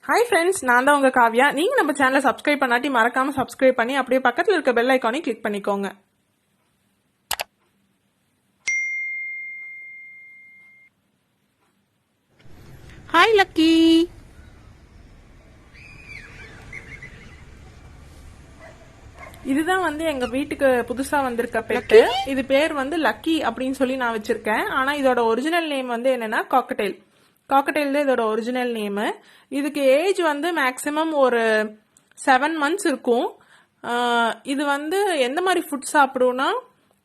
Hi friends, நான் தான் உங்கள் காவ்யா. நீங்கள் நம்ம சேனலை சப்ஸ்கிரைப் பண்ணாட்டி மறக்காமல் சப்ஸ்கிரைப் பண்ணி அப்படியே பக்கத்தில் இருக்க பெல் ஐக்கானையும் கிளிக் பண்ணிக்கோங்க. Hi lucky. இதுதான் எங்க வீட்டுக்கு புதுசா வந்திருக்க பெட்டு. இது பேர் லக்கி அப்படின்னு சொல்லி நான் வச்சிருக்கேன். ஆனா இதோட ஒரிஜினல் நேம் என்னன்னா காக்கடெயில். காக்கடெயில் தான் இதோட ஒரிஜினல் நேமு. இதுக்கு ஏஜ் மேக்சிமம் ஒரு 7 months இருக்கும். இது எந்த மாதிரி ஃபுட் சாப்பிடும்னா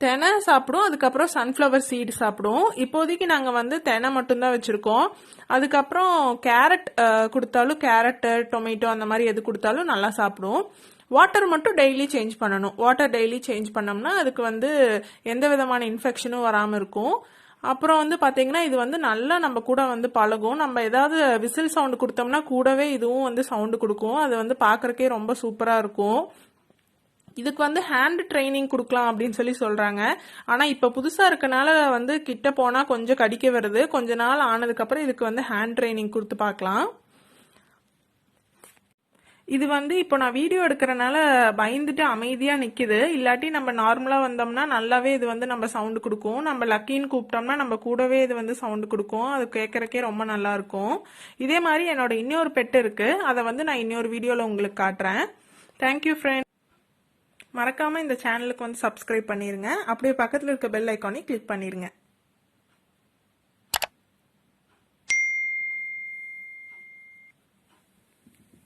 தெனை சாப்பிடும், அதுக்கப்புறம் சன்ஃப்ளவர் சீடு சாப்பிடும். இப்போதைக்கு நாங்கள் தெனை மட்டும்தான் வச்சுருக்கோம். அதுக்கப்புறம் கேரட் கொடுத்தாலும், கேரட்டு டொமேட்டோ அந்த மாதிரி எது கொடுத்தாலும் நல்லா சாப்பிடும். வாட்டர் மட்டும் டெய்லி சேஞ்ச் பண்ணணும். வாட்டர் டெய்லி சேஞ்ச் பண்ணோம்னா அதுக்கு எந்த விதமான இன்ஃபெக்ஷனும் வராமல் இருக்கும். அப்புறம் பார்த்தீங்கன்னா இது நல்லா நம்ம கூட பழகும். நம்ம ஏதாவது விசில் சவுண்டு கொடுத்தோம்னா கூடவே இதுவும் சவுண்டு கொடுக்கும். அது பார்க்கறக்கே ரொம்ப சூப்பராக இருக்கும். இதுக்கு ஹேண்ட் ட்ரைனிங் கொடுக்கலாம் அப்படின்னு சொல்லி சொல்றாங்க. ஆனா இப்ப புதுசா இருக்கனால கிட்ட போனா கொஞ்சம் கடிக்க வருது. கொஞ்ச நாள் ஆனதுக்கு அப்புறம் இதுக்கு ஹேண்ட் ட்ரைனிங் கொடுத்து பார்க்கலாம். இது இப்போ நான் வீடியோ எடுக்கிறனால பயந்துட்டு அமைதியா நிக்குது. இல்லாட்டி நம்ம நார்மலா வந்தோம்னா நல்லாவே இது நம்ம சவுண்டு கொடுக்கும். நம்ம லக்கின்னு கூப்பிட்டோம்னா நம்ம கூடவே இது சவுண்டு கொடுக்கும். அது கேட்கறக்கே ரொம்ப நல்லா இருக்கும். இதே மாதிரி என்னோட இன்னொரு பெட் இருக்கு. அதை நான் இன்னொரு வீடியோல உங்களுக்கு காட்டுறேன். Thank you friend. மறக்காம இந்த சேனலுக்கு சப்ஸ்கிரைப் பண்ணிருங்க. அப்படியே பக்கத்துல இருக்க பெல் ஐக்கானை கிளிக் பண்ணிருங்க.